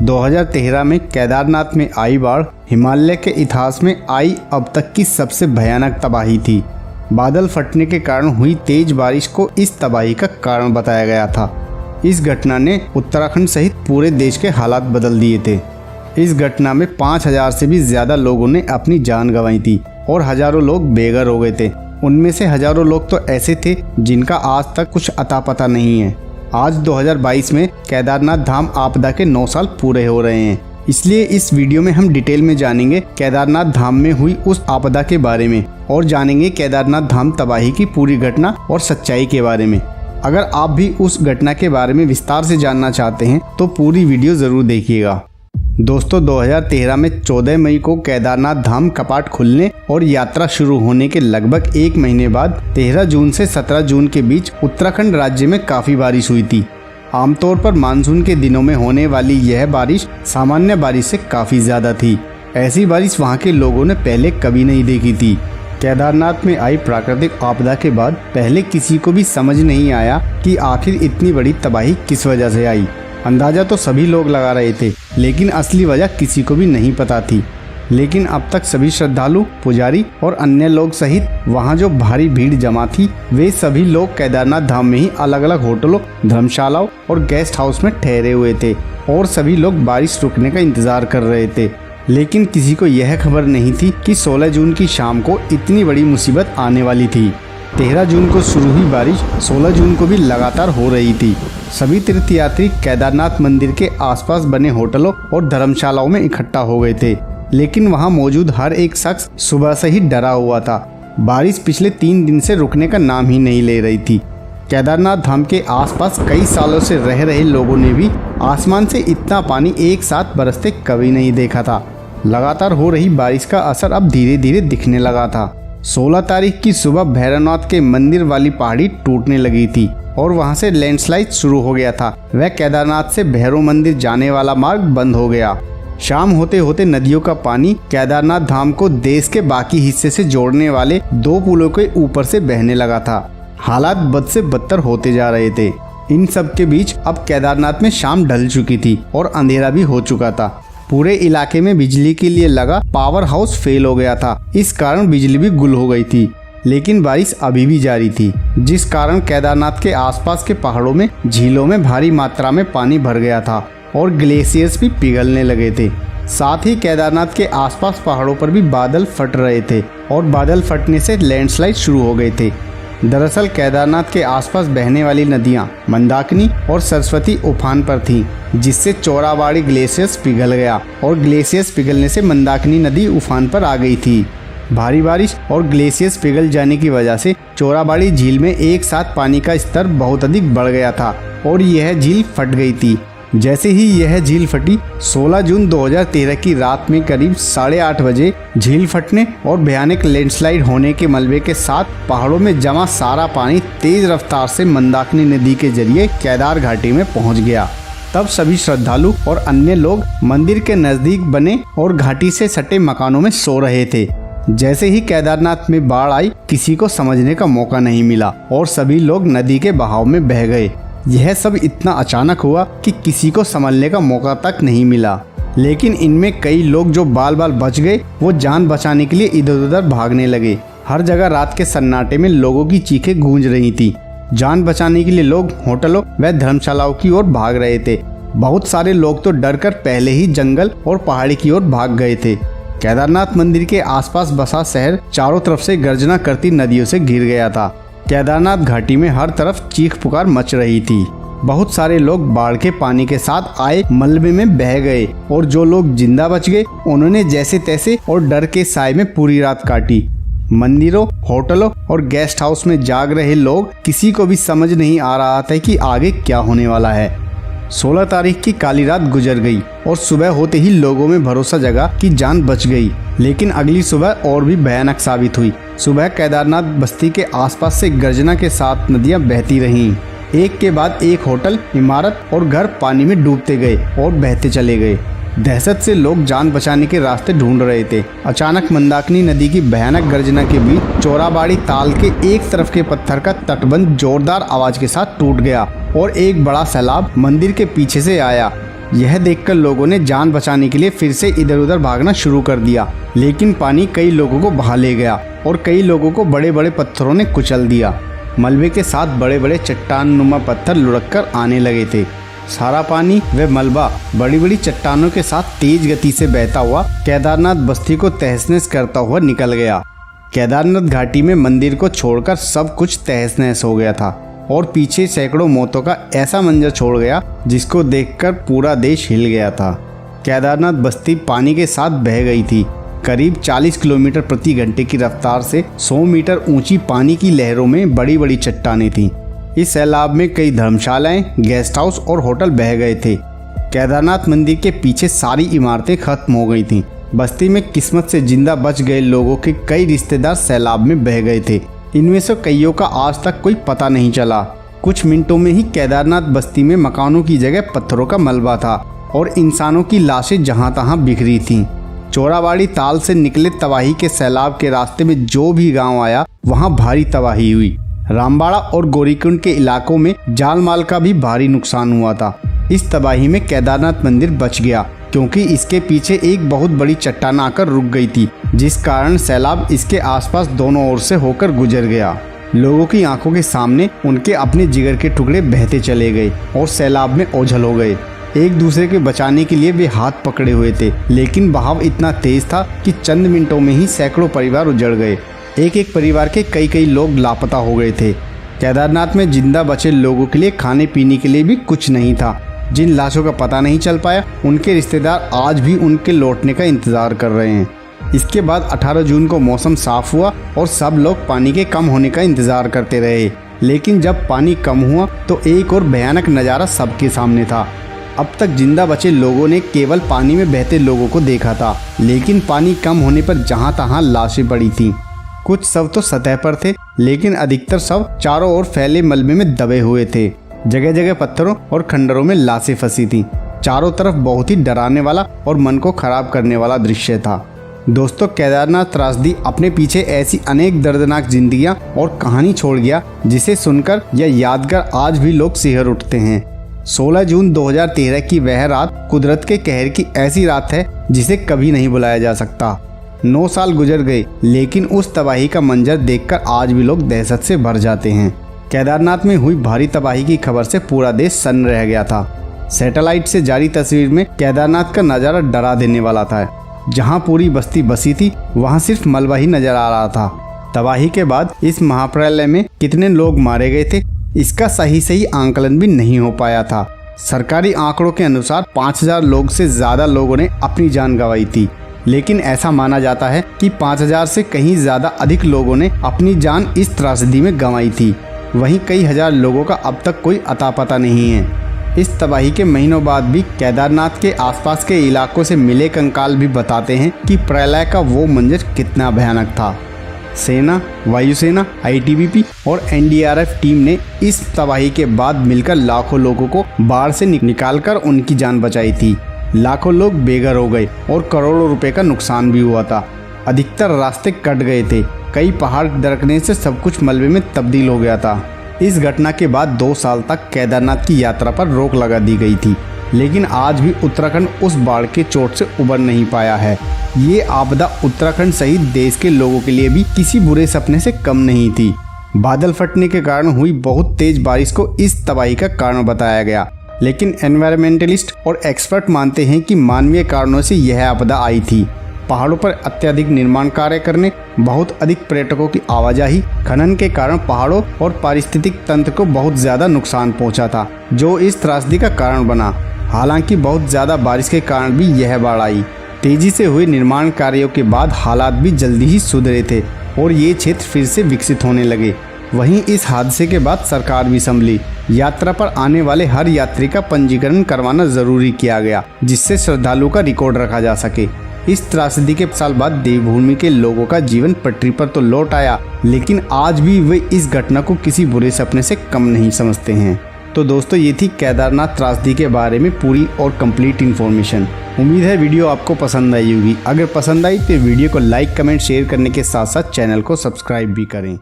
2013 में केदारनाथ में आई बाढ़ हिमालय के इतिहास में आई अब तक की सबसे भयानक तबाही थी। बादल फटने के कारण हुई तेज बारिश को इस तबाही का कारण बताया गया था। इस घटना ने उत्तराखंड सहित पूरे देश के हालात बदल दिए थे। इस घटना में 5000 से भी ज्यादा लोगों ने अपनी जान गंवाई थी और हजारों लोग बेघर हो गए थे। उनमें से हजारों लोग तो ऐसे थे जिनका आज तक कुछ अता पता नहीं है। आज 2022 में केदारनाथ धाम आपदा के 9 साल पूरे हो रहे हैं। इसलिए इस वीडियो में हम डिटेल में जानेंगे केदारनाथ धाम में हुई उस आपदा के बारे में और जानेंगे केदारनाथ धाम तबाही की पूरी घटना और सच्चाई के बारे में। अगर आप भी उस घटना के बारे में विस्तार से जानना चाहते हैं तो पूरी वीडियो जरूर देखिएगा। दोस्तों 2013 में 14 मई को केदारनाथ धाम कपाट खुलने और यात्रा शुरू होने के लगभग एक महीने बाद 13 जून से 17 जून के बीच उत्तराखंड राज्य में काफ़ी बारिश हुई थी। आमतौर पर मानसून के दिनों में होने वाली यह बारिश सामान्य बारिश से काफ़ी ज़्यादा थी। ऐसी बारिश वहाँ के लोगों ने पहले कभी नहीं देखी थी। केदारनाथ में आई प्राकृतिक आपदा के बाद पहले किसी को भी समझ नहीं आया कि आखिर इतनी बड़ी तबाही किस वजह से आई। अंदाजा तो सभी लोग लगा रहे थे, लेकिन असली वजह किसी को भी नहीं पता थी। लेकिन अब तक सभी श्रद्धालु, पुजारी और अन्य लोग सहित वहां जो भारी भीड़ जमा थी, वे सभी लोग केदारनाथ धाम में ही अलग अलग होटलों, धर्मशालाओं और गेस्ट हाउस में ठहरे हुए थे और सभी लोग बारिश रुकने का इंतजार कर रहे थे। लेकिन किसी को यह खबर नहीं थी कि 16 जून की शाम को इतनी बड़ी मुसीबत आने वाली थी। 13 जून को शुरू हुई बारिश 16 जून को भी लगातार हो रही थी। सभी तीर्थयात्री केदारनाथ मंदिर के आसपास बने होटलों और धर्मशालाओं में इकट्ठा हो गए थे, लेकिन वहां मौजूद हर एक शख्स सुबह से ही डरा हुआ था। बारिश पिछले 3 दिन से रुकने का नाम ही नहीं ले रही थी। केदारनाथ धाम के आसपास कई सालों से रह रहे लोगों ने भी आसमान से इतना पानी एक साथ बरसते कभी नहीं देखा था। लगातार हो रही बारिश का असर अब धीरे धीरे दिखने लगा था। 16 तारीख की सुबह भैरवनाथ के मंदिर वाली पहाड़ी टूटने लगी थी और वहां से लैंडस्लाइड शुरू हो गया था। वह केदारनाथ से भैरव मंदिर जाने वाला मार्ग बंद हो गया। शाम होते होते नदियों का पानी केदारनाथ धाम को देश के बाकी हिस्से से जोड़ने वाले 2 पुलों के ऊपर से बहने लगा था। हालात बद से बदतर होते जा रहे थे। इन सब के बीच अब केदारनाथ में शाम ढल चुकी थी और अंधेरा भी हो चुका था। पूरे इलाके में बिजली के लिए लगा पावर हाउस फेल हो गया था। इस कारण बिजली भी गुल हो गई थी। लेकिन बारिश अभी भी जारी थी, जिस कारण केदारनाथ के आसपास के पहाड़ों में, झीलों में भारी मात्रा में पानी भर गया था और ग्लेशियर्स भी पिघलने लगे थे। साथ ही केदारनाथ के आसपास पहाड़ों पर भी बादल फट रहे थे और बादल फटने से लैंडस्लाइड शुरू हो गए थे। दरअसल केदारनाथ के आसपास बहने वाली नदियां मंदाकिनी और सरस्वती उफान पर थीं, जिससे चोराबाड़ी ग्लेशियर्स पिघल गया और ग्लेशियर्स पिघलने से मंदाकिनी नदी उफान पर आ गई थी। भारी बारिश और ग्लेशियर्स पिघल जाने की वजह से चोराबाड़ी झील में एक साथ पानी का स्तर बहुत अधिक बढ़ गया था और यह झील फट गई थी। जैसे ही यह झील फटी 16 जून 2013 की रात में करीब 8:30 बजे झील फटने और भयानक लैंडस्लाइड होने के मलबे के साथ पहाड़ों में जमा सारा पानी तेज रफ्तार से मंदाकिनी नदी के जरिए केदार घाटी में पहुंच गया। तब सभी श्रद्धालु और अन्य लोग मंदिर के नजदीक बने और घाटी से सटे मकानों में सो रहे थे। जैसे ही केदारनाथ में बाढ़ आई, किसी को समझने का मौका नहीं मिला और सभी लोग नदी के बहाव में बह गए। यह सब इतना अचानक हुआ कि किसी को संभलने का मौका तक नहीं मिला। लेकिन इनमें कई लोग जो बाल बाल बच गए, वो जान बचाने के लिए इधर उधर भागने लगे। हर जगह रात के सन्नाटे में लोगों की चीखें गूंज रही थी। जान बचाने के लिए लोग होटलों व धर्मशालाओं की ओर भाग रहे थे। बहुत सारे लोग तो डरकर पहले ही जंगल और पहाड़ी की ओर भाग गए थे। केदारनाथ मंदिर के आसपास बसा शहर चारों तरफ से गर्जना करती नदियों से घिर गया था। केदारनाथ घाटी में हर तरफ चीख पुकार मच रही थी। बहुत सारे लोग बाढ़ के पानी के साथ आए मलबे में बह गए और जो लोग जिंदा बच गए उन्होंने जैसे तैसे और डर के साए में पूरी रात काटी। मंदिरों, होटलों और गेस्ट हाउस में जाग रहे लोग, किसी को भी समझ नहीं आ रहा था कि आगे क्या होने वाला है। 16 तारीख की काली रात गुजर गई और सुबह होते ही लोगों में भरोसा जगा कि जान बच गई। लेकिन अगली सुबह और भी भयानक साबित हुई। सुबह केदारनाथ बस्ती के आसपास से गर्जना के साथ नदियां बहती रहीं। एक के बाद एक होटल, इमारत और घर पानी में डूबते गए और बहते चले गए। दहशत से लोग जान बचाने के रास्ते ढूंढ रहे थे। अचानक मंदाकिनी नदी की भयानक गर्जना के बीच चोराबाड़ी ताल के एक तरफ के पत्थर का तटबंध जोरदार आवाज के साथ टूट गया और एक बड़ा सैलाब मंदिर के पीछे से आया यह देखकर लोगों ने जान बचाने के लिए फिर से इधर उधर भागना शुरू कर दिया, लेकिन पानी कई लोगों को बहा ले गया और कई लोगों को बड़े बड़े पत्थरों ने कुचल दिया। मलबे के साथ बड़े बड़े चट्टान नुमा पत्थर लुढ़क कर आने लगे थे। सारा पानी व मलबा बड़ी बड़ी चट्टानों के साथ तेज गति से बहता हुआ केदारनाथ बस्ती को तहस नहस करता हुआ निकल गया। केदारनाथ घाटी में मंदिर को छोड़कर सब कुछ तहस नहस हो गया था और पीछे सैकड़ों मौतों का ऐसा मंजर छोड़ गया जिसको देखकर पूरा देश हिल गया था। केदारनाथ बस्ती पानी के साथ बह गई थी। करीब 40 किलोमीटर प्रति घंटे की रफ्तार से 100 मीटर ऊंची पानी की लहरों में बड़ी बड़ी चट्टानें थीं। इस सैलाब में कई धर्मशालाएं, गेस्ट हाउस और होटल बह गए थे। केदारनाथ मंदिर के पीछे सारी इमारतें खत्म हो गई थीं। बस्ती में किस्मत से जिंदा बच गए लोगों के कई रिश्तेदार सैलाब में बह गए थे। इनमें से कईयों का आज तक कोई पता नहीं चला। कुछ मिनटों में ही केदारनाथ बस्ती में मकानों की जगह पत्थरों का मलबा था और इंसानों की लाशें जहां तहां बिखरी थीं। चोराबाड़ी ताल से निकले तबाही के सैलाब के रास्ते में जो भी गांव आया वहां भारी तबाही हुई। रामबाड़ा और गौरीकुंड के इलाकों में जान माल का भी भारी नुकसान हुआ था। इस तबाही में केदारनाथ मंदिर बच गया क्योंकि इसके पीछे एक बहुत बड़ी चट्टान आकर रुक गई थी, जिस कारण सैलाब इसके आसपास दोनों ओर से होकर गुजर गया। लोगों की आंखों के सामने उनके अपने जिगर के टुकड़े बहते चले गए और सैलाब में ओझल हो गए। एक दूसरे के बचाने के लिए वे हाथ पकड़े हुए थे, लेकिन बहाव इतना तेज था कि चंद मिनटों में ही सैकड़ों परिवार उजड़ गए। एक एक परिवार के कई लोग लापता हो गए थे। केदारनाथ में जिंदा बचे लोगों के लिए खाने पीने के लिए भी कुछ नहीं था। जिन लाशों का पता नहीं चल पाया, उनके रिश्तेदार आज भी उनके लौटने का इंतजार कर रहे हैं। इसके बाद 18 जून को मौसम साफ हुआ और सब लोग पानी के कम होने का इंतजार करते रहे। लेकिन जब पानी कम हुआ तो एक और भयानक नज़ारा सबके सामने था। अब तक जिंदा बचे लोगों ने केवल पानी में बहते लोगों को देखा था, लेकिन पानी कम होने पर जहां तहां लाशें पड़ी थीं। कुछ शव तो सतह पर थे, लेकिन अधिकतर शव चारों ओर फैले मलबे में दबे हुए थे। जगह जगह पत्थरों और खंडरों में लाशें फंसी थीं। चारों तरफ बहुत ही डराने वाला और मन को खराब करने वाला दृश्य था। दोस्तों, केदारनाथ त्रासदी अपने पीछे ऐसी अनेक दर्दनाक जिंदगियां और कहानी छोड़ गया जिसे सुनकर या याद कर आज भी लोग सिहर उठते हैं। 16 जून 2013 की वह रात कुदरत के कहर की ऐसी रात है जिसे कभी नहीं भुलाया जा सकता। 9 साल गुजर गए, लेकिन उस तबाही का मंजर देखकर आज भी लोग दहशत से भर जाते हैं। केदारनाथ में हुई भारी तबाही की खबर से पूरा देश सन्न रह गया था। सैटेलाइट से जारी तस्वीर में केदारनाथ का नज़ारा डरा देने वाला था। जहां पूरी बस्ती बसी थी, वहां सिर्फ मलबा ही नजर आ रहा था। तबाही के बाद इस महाप्रलय में कितने लोग मारे गए थे, इसका सही आंकलन भी नहीं हो पाया था। सरकारी आंकड़ों के अनुसार 5000 लोग से ज्यादा लोगों ने अपनी जान गंवाई थी, लेकिन ऐसा माना जाता है कि 5000 से कहीं ज्यादा अधिक लोगों ने अपनी जान इस त्रासदी में गंवाई थी। वहीं कई हजार लोगों का अब तक कोई अता पता नहीं है। इस तबाही के महीनों बाद भी केदारनाथ के आसपास के इलाकों से मिले कंकाल भी बताते हैं कि प्रलय का वो मंजर कितना भयानक था। सेना, वायुसेना, आईटीबीपी और एनडीआरएफ टीम ने इस तबाही के बाद मिलकर लाखों लोगों को बाढ़ से निकालकर उनकी जान बचाई थी। लाखों लोग बेघर हो गए और करोड़ों रुपए का नुकसान भी हुआ था। अधिकतर रास्ते कट गए थे। कई पहाड़ दरकने से सब कुछ मलबे में तब्दील हो गया था। इस घटना के बाद 2 साल तक केदारनाथ की यात्रा पर रोक लगा दी गई थी, लेकिन आज भी उत्तराखंड उस बाढ़ के चोट से उबर नहीं पाया है। ये आपदा उत्तराखंड सहित देश के लोगों के लिए भी किसी बुरे सपने से कम नहीं थी। बादल फटने के कारण हुई बहुत तेज बारिश को इस तबाही का कारण बताया गया, लेकिन एनवायरमेंटलिस्ट और एक्सपर्ट मानते हैं कि मानवीय कारणों से यह आपदा आई थी। पहाड़ों पर अत्यधिक निर्माण कार्य करने, बहुत अधिक पर्यटकों की आवाजाही, खनन के कारण पहाड़ों और पारिस्थितिक तंत्र को बहुत ज्यादा नुकसान पहुंचा था, जो इस त्रासदी का कारण बना। हालांकि बहुत ज्यादा बारिश के कारण भी यह बाढ़ आई। तेजी से हुए निर्माण कार्यों के बाद हालात भी जल्दी ही सुधरे थे और ये क्षेत्र फिर से विकसित होने लगे। वहीं इस हादसे के बाद सरकार भी संभली। यात्रा पर आने वाले हर यात्री का पंजीकरण करवाना जरूरी किया गया, जिससे श्रद्धालुओं का रिकॉर्ड रखा जा सके। इस त्रासदी के साल बाद देवभूमि के लोगों का जीवन पटरी पर तो लौट आया, लेकिन आज भी वे इस घटना को किसी बुरे सपने से कम नहीं समझते हैं। तो दोस्तों, ये थी केदारनाथ त्रासदी के बारे में पूरी और कंप्लीट इन्फॉर्मेशन। उम्मीद है वीडियो आपको पसंद आई होगी। अगर पसंद आई तो वीडियो को लाइक, कमेंट, शेयर करने के साथ साथ चैनल को सब्सक्राइब भी करें।